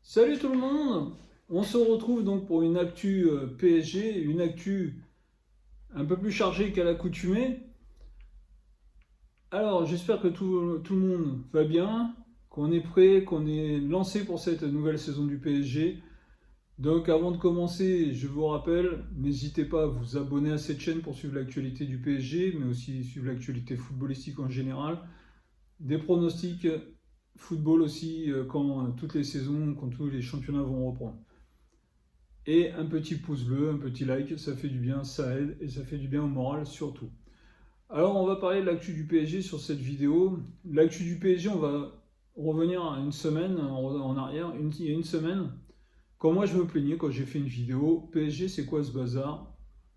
Salut tout le monde! On se retrouve donc pour une actu PSG, une actu un peu plus chargée qu'à l'accoutumée. Alors j'espère que tout le monde va bien, qu'on est prêt, qu'on est lancé pour cette nouvelle saison du PSG. Donc avant de commencer, je vous rappelle, n'hésitez pas à vous abonner à cette chaîne pour suivre l'actualité du PSG, mais aussi suivre l'actualité footballistique en général. Des pronostics football aussi quand toutes les saisons, quand tous les championnats vont reprendre. Et un petit pouce bleu, un petit like, ça fait du bien, ça aide et ça fait du bien au moral surtout. Alors on va parler de l'actu du PSG sur cette vidéo. L'actu du PSG, on va revenir à une semaine en arrière, il y a une semaine, quand moi je me plaignais, quand j'ai fait une vidéo, PSG c'est quoi ce bazar?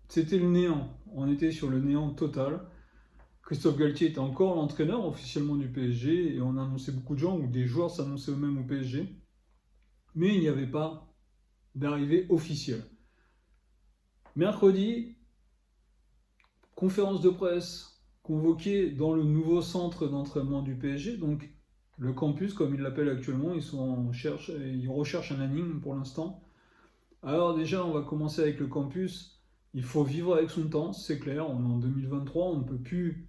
C'était le néant, on était sur le néant total. Christophe Galtier était encore l'entraîneur officiellement du PSG et on annonçait beaucoup de gens, ou des joueurs s'annonçaient eux-mêmes au PSG, mais il n'y avait pas d'arrivée officielle. Mercredi, conférence de presse convoquée dans le nouveau centre d'entraînement du PSG, donc le campus comme ils l'appellent actuellement, ils recherchent un énigme pour l'instant. Alors déjà, on va commencer avec le campus. Il faut vivre avec son temps, c'est clair, on est en 2023, on ne peut plus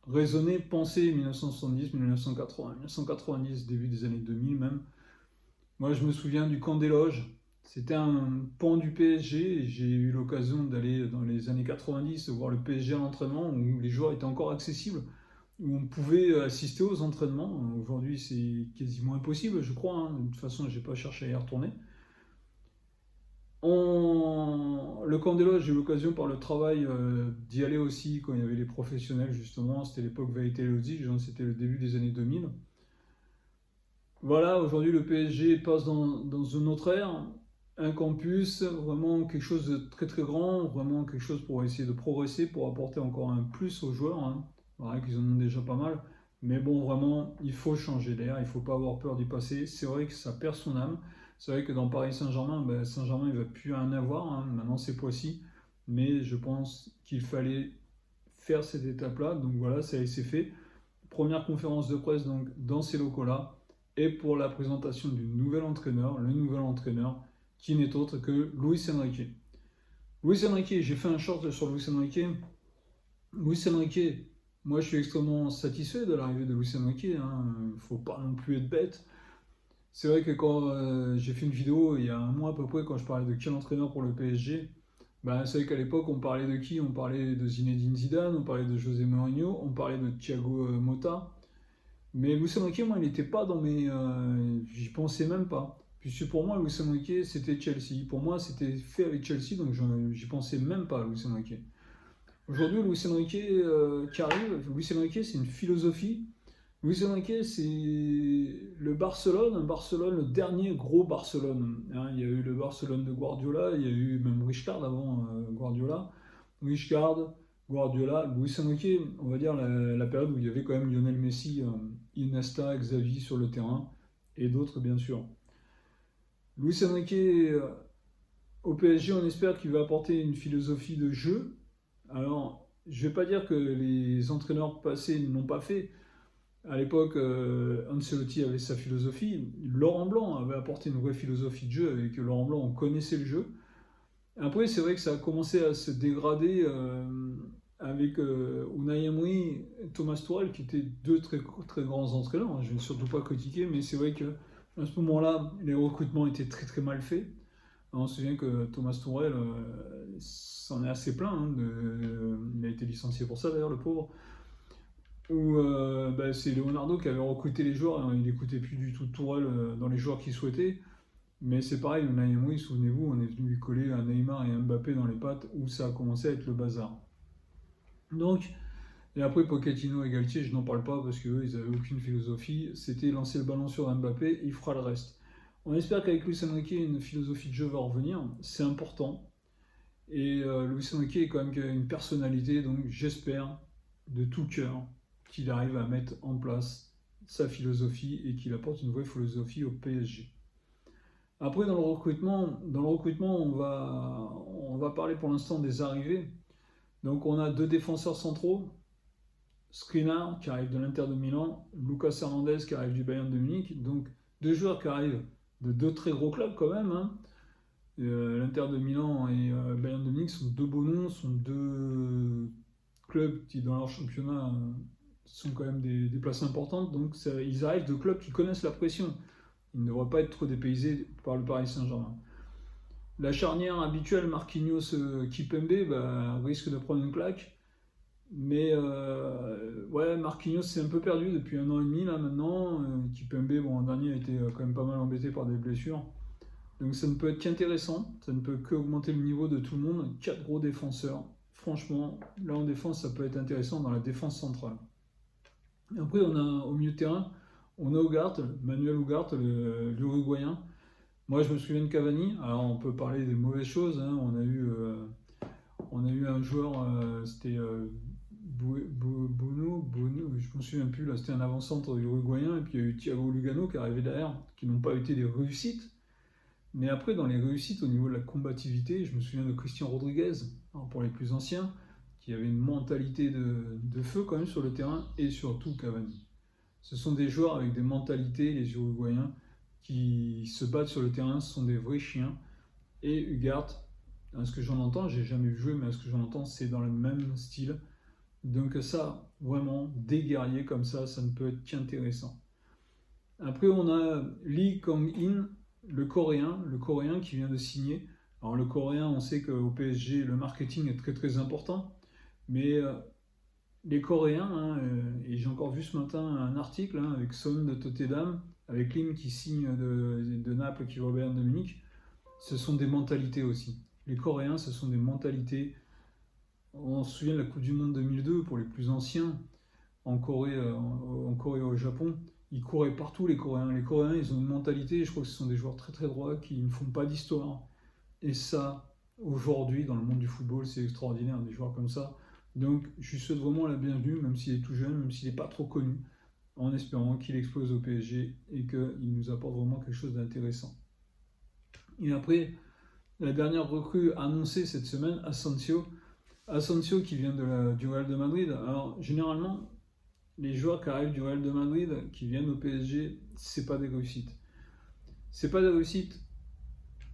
raisonner, penser 1970, 1980, 1990, début des années 2000 même. Moi, je me souviens du camp des loges. C'était un pan du PSG. J'ai eu l'occasion d'aller dans les années 90 voir le PSG à l'entraînement où les joueurs étaient encore accessibles, où on pouvait assister aux entraînements. Aujourd'hui, c'est quasiment impossible, je crois, hein. De toute façon, je n'ai pas cherché à y retourner. Le camp des loges, j'ai eu l'occasion par le travail d'y aller aussi quand il y avait les professionnels, justement. C'était l'époque Vaïté-Leozi, c'était le début des années 2000. Voilà, aujourd'hui le PSG passe dans une autre ère, un campus, vraiment quelque chose de très très grand, vraiment quelque chose pour essayer de progresser, pour apporter encore un plus aux joueurs, hein. Voilà, qu'ils en ont déjà pas mal. Mais bon, vraiment, il faut changer d'air, il ne faut pas avoir peur d'y passer. C'est vrai que ça perd son âme. C'est vrai que dans Paris Saint-Germain, ben, Saint-Germain il ne va plus en avoir, hein. Maintenant c'est Poissy. Mais je pense qu'il fallait faire cette étape-là. Donc voilà, ça s'est fait. Première conférence de presse donc, dans ces locaux-là et pour la présentation du nouvel entraîneur, le nouvel entraîneur qui n'est autre que Luis Enrique. Luis Enrique, j'ai fait un short sur Luis Enrique. Luis Enrique, moi je suis extrêmement satisfait de l'arrivée de Luis Enrique, hein. Il ne faut pas non plus être bête. C'est vrai que quand j'ai fait une vidéo il y a un mois à peu près, quand je parlais de quel entraîneur pour le PSG, ben, c'est vrai qu'à l'époque on parlait de qui? On parlait de Zinedine Zidane, on parlait de José Mourinho, on parlait de Thiago Motta. Mais Luis Enrique, moi, il n'était pas dans mes. J'y pensais même pas. Puisque pour moi, Luis Enrique, c'était Chelsea. Pour moi, c'était fait avec Chelsea, donc j'y pensais même pas, Luis Enrique. Aujourd'hui, Luis Enrique qui arrive, Luis Enrique, c'est une philosophie. Luis Enrique, c'est le Barcelone, le dernier gros Barcelone, hein. Il y a eu le Barcelone de Guardiola, il y a eu même Rijkaard avant Guardiola. Rijkaard, Guardiola, Luis Enrique, on va dire la période où il y avait quand même Lionel Messi, Iniesta, Xavi sur le terrain, et d'autres bien sûr. Luis Enrique, au PSG, on espère qu'il va apporter une philosophie de jeu. Alors, je ne vais pas dire que les entraîneurs passés ne l'ont pas fait. À l'époque, Ancelotti avait sa philosophie. Laurent Blanc avait apporté une vraie philosophie de jeu. Avec Laurent Blanc, on connaissait le jeu. Après, c'est vrai que ça a commencé à se dégrader avec Unai Emery et Thomas Tuchel, qui étaient deux très, très grands entraîneurs. Je ne vais surtout pas critiquer, mais c'est vrai qu'à ce moment-là, les recrutements étaient très très mal faits. On se souvient que Thomas Tuchel s'en est assez plaint, hein, il a été licencié pour ça d'ailleurs, le pauvre. Où c'est Leonardo qui avait recruté les joueurs, hein, il n'écoutait plus du tout Tourelle dans les joueurs qu'il souhaitait. Mais c'est pareil, Unai Emery, souvenez-vous, on est venu lui coller un Neymar et un Mbappé dans les pattes où ça a commencé à être le bazar. Donc, et après Pochettino et Galtier, je n'en parle pas parce qu'eux, ils n'avaient aucune philosophie. C'était lancer le ballon sur Mbappé, il fera le reste. On espère qu'avec Luis Enrique, une philosophie de jeu va revenir. C'est important. Et Luis Enrique est quand même une personnalité, donc j'espère de tout cœur qu'il arrive à mettre en place sa philosophie et qu'il apporte une vraie philosophie au PSG. Après, dans le recrutement, on va parler pour l'instant des arrivées. Donc, on a deux défenseurs centraux, Skriniar qui arrive de l'Inter de Milan, Lucas Hernandez qui arrive du Bayern de Munich. Donc, deux joueurs qui arrivent deux très gros clubs quand même, hein. L'Inter de Milan et Bayern de Munich sont deux beaux noms, sont deux clubs qui dans leur championnat sont quand même des places importantes, donc ils arrivent de clubs qui connaissent la pression. Ils ne devraient pas être trop dépaysés par le Paris Saint-Germain. La charnière habituelle Marquinhos-Kipembe risque de prendre une claque. Mais ouais, Marquinhos s'est un peu perdu depuis 1 an et demi là maintenant. Kipembe, bon, l'an dernier a été quand même pas mal embêté par des blessures. Donc ça ne peut être qu'intéressant, ça ne peut qu'augmenter le niveau de tout le monde. 4 gros défenseurs. Franchement, là en défense, ça peut être intéressant dans la défense centrale. Et après, on a au milieu de terrain, on a Ugarte, Manuel Ugarte, l'Uruguayen. Moi, je me souviens de Cavani. Alors, on peut parler des mauvaises choses, hein. On a eu un joueur, c'était Bono, je ne me souviens plus, là, c'était un avant-centre uruguayen, et puis il y a eu Thiago Lugano qui est arrivé derrière, qui n'ont pas été des réussites. Mais après, dans les réussites au niveau de la combativité, je me souviens de Christian Rodriguez, alors pour les plus anciens, qui avait une mentalité de feu quand même sur le terrain, et surtout Cavani. Ce sont des joueurs avec des mentalités, les Uruguayens, qui se battent sur le terrain, ce sont des vrais chiens. Et Ugarte, à ce que j'en entends, j'ai jamais vu jouer, mais à ce que j'en entends, c'est dans le même style. Donc ça, vraiment, des guerriers comme ça ne peut être qu'intéressant. Après, on a Lee Kang-in, le Coréen qui vient de signer. Alors le Coréen, on sait qu'au PSG, le marketing est très très important, mais les Coréens, hein, et j'ai encore vu ce matin un article avec Son de Tottenham, avec Lim qui signe de Naples qui va au Bayern de Munich, ce sont des mentalités aussi. Les Coréens, ce sont des mentalités. On se souvient de la Coupe du Monde 2002 pour les plus anciens, en Corée et au Japon. Ils couraient partout, les Coréens. Les Coréens, ils ont une mentalité, je crois que ce sont des joueurs très très droits qui ne font pas d'histoire. Et ça, aujourd'hui, dans le monde du football, c'est extraordinaire, des joueurs comme ça. Donc, je lui souhaite vraiment la bienvenue, même s'il est tout jeune, même s'il n'est pas trop connu, en espérant qu'il explose au PSG et qu'il nous apporte vraiment quelque chose d'intéressant. Et après, la dernière recrue annoncée cette semaine, Asensio. Asensio qui vient du Real de Madrid. Alors, généralement, les joueurs qui arrivent du Real de Madrid, qui viennent au PSG, c'est pas des réussites. C'est pas des réussites.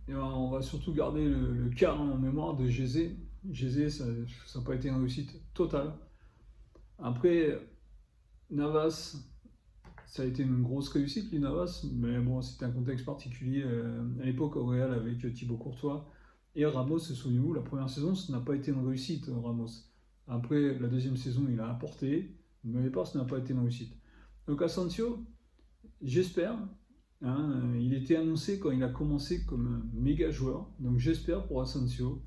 Et on va surtout garder le cas en mémoire de Gézé. Gézé, ça n'a pas été une réussite totale. Après, Navas, ça a été une grosse réussite, lui, Navas, mais bon, c'était un contexte particulier à l'époque au Real avec Thibaut Courtois. Et Ramos, souvenez-vous, la première saison, ça n'a pas été une réussite, Ramos. Après, la deuxième saison, il a apporté, mais au départ, ça n'a pas été une réussite. Donc Asensio, j'espère, il était annoncé quand il a commencé comme un méga joueur, donc j'espère pour Asensio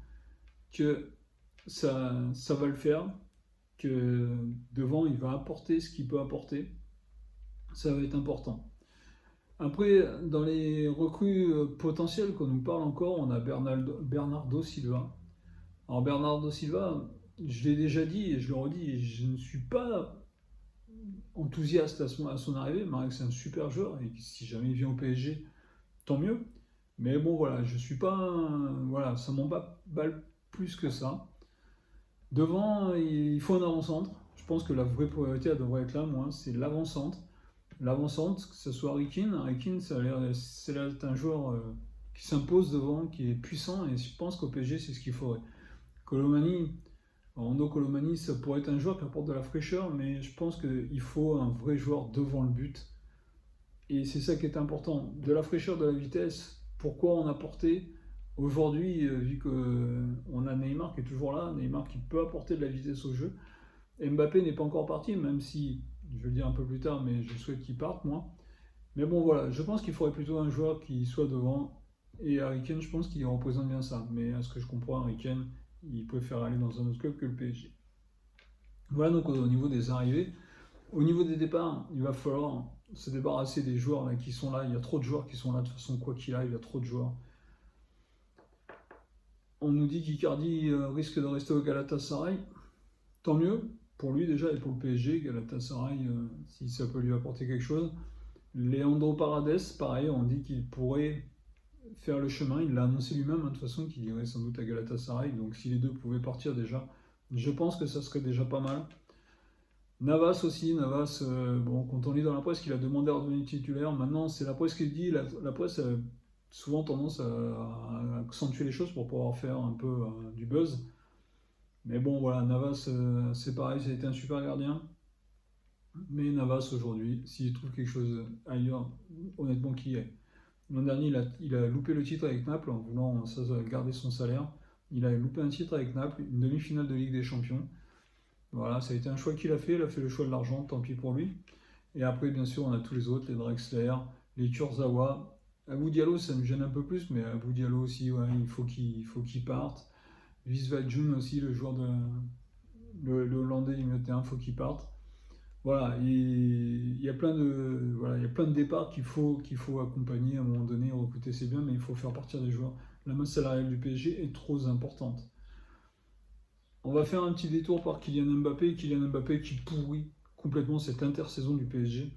que ça va le faire, que devant, il va apporter ce qu'il peut apporter. Ça va être important. Après, dans les recrues potentielles qu'on nous parle encore, on a Bernardo Silva. Alors Bernardo Silva, je l'ai déjà dit et je le redis, je ne suis pas enthousiaste à son arrivée, malgré que c'est un super joueur et si jamais il vient au PSG, tant mieux. Mais bon voilà, je suis pas, voilà, ça m'emballe plus que ça. Devant, il faut un avant-centre. Je pense que la vraie priorité elle devrait être là, moi, c'est l'avant-centre. L'avant-centre, que ce soit Harry Kane, ça a l'air d'être un joueur qui s'impose devant, qui est puissant, et je pense qu'au PSG, c'est ce qu'il faudrait. Colomani, Rondo Colomani, ça pourrait être un joueur qui apporte de la fraîcheur, mais je pense qu'il faut un vrai joueur devant le but. Et c'est ça qui est important. De la fraîcheur, de la vitesse. Pourquoi on a porté aujourd'hui, vu qu'on a Neymar qui est toujours là, Neymar qui peut apporter de la vitesse au jeu. Mbappé n'est pas encore parti, même si, je vais le dire un peu plus tard, mais je souhaite qu'il parte, moi. Mais bon, voilà, je pense qu'il faudrait plutôt un joueur qui soit devant. Et Harry Kane, je pense qu'il représente bien ça. Mais à ce que je comprends, Harry Kane, il préfère aller dans un autre club que le PSG. Voilà donc au niveau des arrivées. Au niveau des départs, il va falloir se débarrasser des joueurs là, qui sont là. Il y a trop de joueurs qui sont là, de toute façon, quoi qu'il arrive, il y a trop de joueurs. On nous dit qu'Icardi risque de rester au Galatasaray. Tant mieux pour lui déjà et pour le PSG, Galatasaray, si ça peut lui apporter quelque chose. Leandro Paredes, pareil, on dit qu'il pourrait faire le chemin. Il l'a annoncé lui-même, de toute façon, qu'il irait sans doute à Galatasaray. Donc si les deux pouvaient partir déjà, je pense que ça serait déjà pas mal. Navas aussi, Navas, bon, quand on lit dans la presse qu'il a demandé à redevenir titulaire, maintenant c'est la presse qui le dit, la presse a souvent tendance à accentuer les choses pour pouvoir faire un peu du buzz. Mais bon, voilà, Navas, c'est pareil, ça a été un super gardien. Mais Navas aujourd'hui, s'il trouve quelque chose ailleurs, honnêtement, qui est. L'an dernier, il a loupé le titre avec Naples en voulant garder son salaire. Il a loupé un titre avec Naples, une demi-finale de Ligue des Champions. Voilà, ça a été un choix qu'il a fait. Il a fait le choix de l'argent, tant pis pour lui. Et après, bien sûr, on a tous les autres, les Drexler, les Kurzawa. Abou Diallo, ça me gêne un peu plus, mais Abou Diallo aussi, ouais, il faut qu'il parte. Visvadjoun aussi, le joueur le Hollandais du milieu de terrain, il faut qu'il parte. Voilà, il y a plein de départs qu'il faut accompagner à un moment donné, recruter c'est bien, mais il faut faire partir des joueurs. La masse salariale du PSG est trop importante. On va faire un petit détour par Kylian Mbappé qui pourrit complètement cette intersaison du PSG.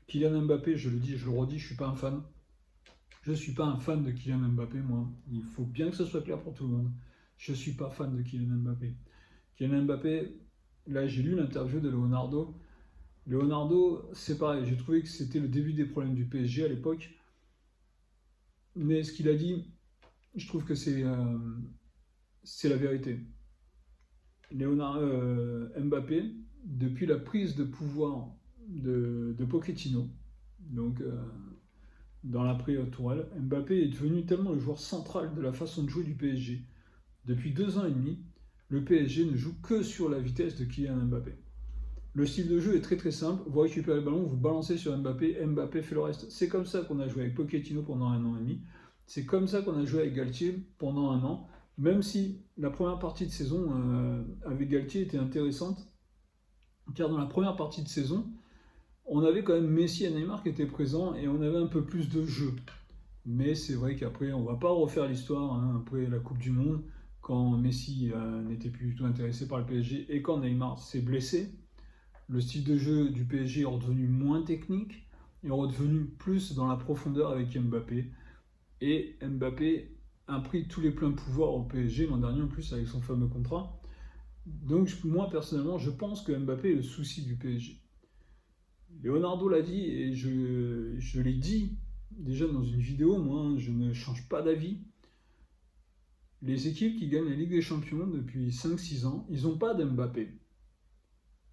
Kylian Mbappé, je le dis, je le redis, je suis pas un fan. Je suis pas un fan de Kylian Mbappé, moi. Il faut bien que ce soit clair pour tout le monde. Je suis pas fan de Kylian Mbappé. Kylian Mbappé, là j'ai lu l'interview de Leonardo. Leonardo, c'est pareil, j'ai trouvé que c'était le début des problèmes du PSG à l'époque. Mais ce qu'il a dit, je trouve que c'est la vérité. Mbappé, depuis la prise de pouvoir de Pochettino, donc dans l'après-Tourelle, Mbappé est devenu tellement le joueur central de la façon de jouer du PSG. Depuis 2 ans et demi, le PSG ne joue que sur la vitesse de Kylian Mbappé. Le style de jeu est très très simple, vous récupérez le ballon, vous balancez sur Mbappé, Mbappé fait le reste. C'est comme ça qu'on a joué avec Pochettino pendant 1 an et demi, c'est comme ça qu'on a joué avec Galtier pendant 1 an, même si la première partie de saison avec Galtier était intéressante, car dans la première partie de saison, on avait quand même Messi et Neymar qui étaient présents et on avait un peu plus de jeu. Mais c'est vrai qu'après, on ne va pas refaire l'histoire, hein, après la Coupe du Monde, quand Messi n'était plus du tout intéressé par le PSG et quand Neymar s'est blessé. Le style de jeu du PSG est redevenu moins technique, est redevenu plus dans la profondeur avec Mbappé. Et Mbappé a pris tous les pleins pouvoirs au PSG l'an dernier en plus avec son fameux contrat. Donc moi personnellement, je pense que Mbappé est le souci du PSG. Leonardo l'a dit et je l'ai dit déjà dans une vidéo, moi je ne change pas d'avis. Les équipes qui gagnent la Ligue des Champions depuis 5-6 ans, ils n'ont pas d'Mbappé.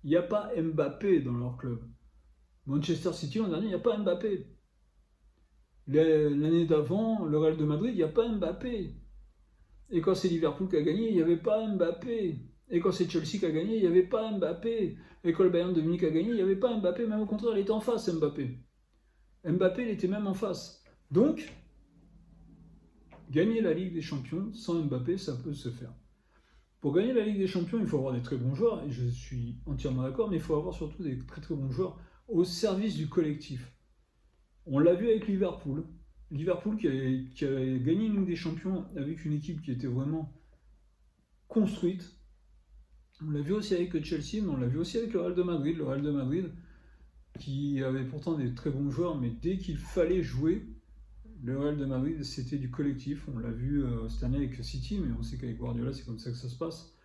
Il n'y a pas Mbappé dans leur club. Manchester City l'an dernier, il n'y a pas Mbappé. L'année d'avant, le Real de Madrid, il n'y a pas Mbappé. Et quand c'est Liverpool qui a gagné, il n'y avait pas Mbappé. Et quand c'est Chelsea qui a gagné, il n'y avait pas Mbappé. Et quand le Bayern de Munich a gagné, il n'y avait pas Mbappé. Même au contraire, il était en face, Mbappé. Mbappé, il était même en face. Donc, gagner la Ligue des Champions sans Mbappé, ça peut se faire. Pour gagner la Ligue des Champions, il faut avoir des très bons joueurs, et je suis entièrement d'accord, mais il faut avoir surtout des très très bons joueurs au service du collectif. On l'a vu avec Liverpool. Liverpool qui a gagné une Ligue des Champions avec une équipe qui était vraiment construite. On l'a vu aussi avec Chelsea, mais on l'a vu aussi avec le Real de Madrid. Le Real de Madrid qui avait pourtant des très bons joueurs, mais dès qu'il fallait jouer, le Real de Madrid, c'était du collectif. On l'a vu cette année avec City, mais on sait qu'avec Guardiola, c'est comme ça que ça se passe.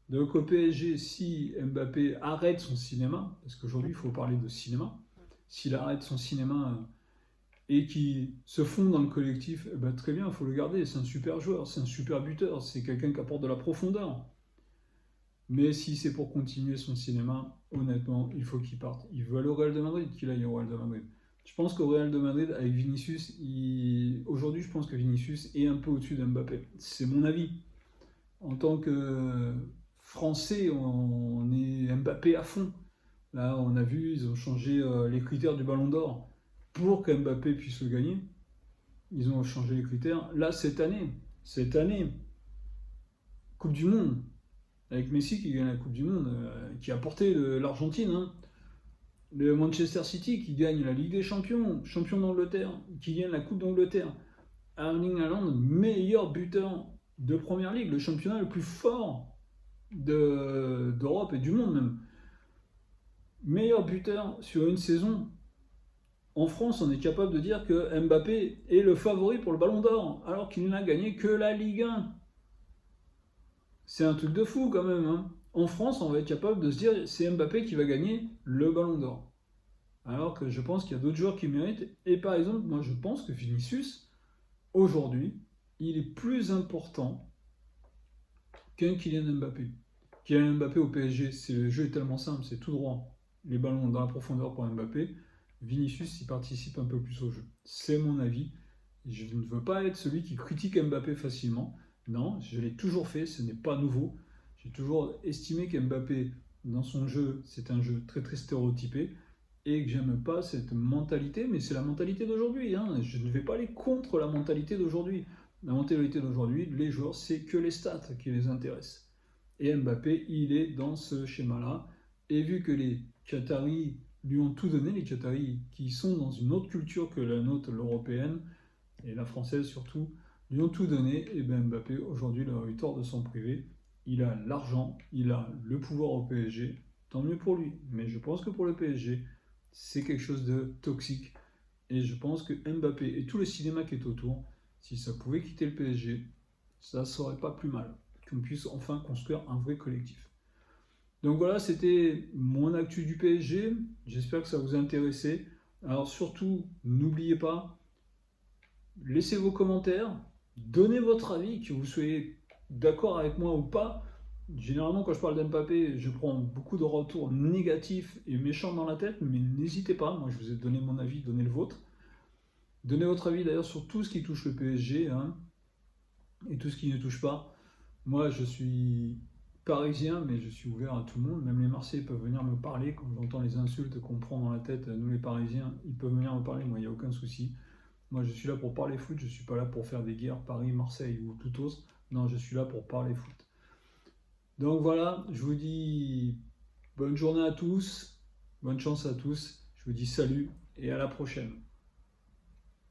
Donc au PSG, si Mbappé arrête son cinéma, parce qu'aujourd'hui, il faut parler de cinéma, s'il arrête son cinéma et qu'il se fond dans le collectif, eh ben, très bien, il faut le garder. C'est un super joueur, c'est un super buteur, c'est quelqu'un qui apporte de la profondeur. Mais si c'est pour continuer son cinéma, honnêtement, il faut qu'il parte. Il veut aller au Real de Madrid, qu'il aille au Real de Madrid. Je pense qu'au Real de Madrid, avec Vinicius, aujourd'hui, je pense que Vinicius est un peu au-dessus d'Mbappé. C'est mon avis. En tant que Français, on est Mbappé à fond. Là, on a vu, ils ont changé les critères du Ballon d'Or pour qu'Mbappé puisse le gagner. Ils ont changé les critères. Là, cette année, Coupe du Monde, avec Messi qui gagne la Coupe du Monde, qui a porté l'Argentine, hein. Le Manchester City qui gagne la Ligue des Champions, champion d'Angleterre, qui gagne la Coupe d'Angleterre. Erling Haaland, meilleur buteur de Première Ligue, le championnat le plus fort d'Europe et du monde même. Meilleur buteur sur une saison. En France, on est capable de dire que Mbappé est le favori pour le Ballon d'Or, alors qu'il n'a gagné que la Ligue 1. c'est un truc de fou quand même, hein. En France, on va être capable de se dire c'est Mbappé qui va gagner le Ballon d'Or. Alors que je pense qu'il y a d'autres joueurs qui méritent. Et par exemple, moi je pense que Vinicius, aujourd'hui, il est plus important qu'un Kylian Mbappé. Kylian Mbappé au PSG, le jeu est tellement simple, c'est tout droit. Les ballons dans la profondeur pour Mbappé. Vinicius, il participe un peu plus au jeu. C'est mon avis. Je ne veux pas être celui qui critique Mbappé facilement. Non, je l'ai toujours fait, ce n'est pas nouveau. J'ai toujours estimé qu'Mbappé, dans son jeu, c'est un jeu très très stéréotypé et que j'aime pas cette mentalité, mais c'est la mentalité d'aujourd'hui. Hein. Je ne vais pas aller contre la mentalité d'aujourd'hui. La mentalité d'aujourd'hui, les joueurs, c'est que les stats qui les intéressent. Et Mbappé, il est dans ce schéma-là. Et vu que les Qataris lui ont tout donné, les Qataris qui sont dans une autre culture que la nôtre, l'européenne, et la française surtout, lui ont tout donné, et bien Mbappé, aujourd'hui, il a eu tort de s'en priver. Il a l'argent, il a le pouvoir au PSG, tant mieux pour lui. Mais je pense que pour le PSG, c'est quelque chose de toxique. Et je pense que Mbappé et tout le cinéma qui est autour, si ça pouvait quitter le PSG, ça serait pas plus mal. Qu'on puisse enfin construire un vrai collectif. Donc voilà, c'était mon actu du PSG. J'espère que ça vous a intéressé. Alors surtout, n'oubliez pas, laissez vos commentaires, donnez votre avis, que vous soyez d'accord avec moi ou pas. Généralement, quand je parle d'Mbappé, je prends beaucoup de retours négatifs et méchants dans la tête, mais n'hésitez pas, moi je vous ai donné mon avis, donnez le vôtre. Donnez votre avis d'ailleurs sur tout ce qui touche le PSG, hein, et tout ce qui ne touche pas. Moi, je suis parisien, mais je suis ouvert à tout le monde. Même les Marseillais peuvent venir me parler. Quand j'entends les insultes qu'on prend dans la tête, nous les Parisiens, ils peuvent venir me parler. Moi, il n'y a aucun souci. Moi, je suis là pour parler foot. Je ne suis pas là pour faire des guerres Paris, Marseille ou tout autre. Non, je suis là pour parler foot. Donc voilà, je vous dis bonne journée à tous. Bonne chance à tous. Je vous dis salut et à la prochaine.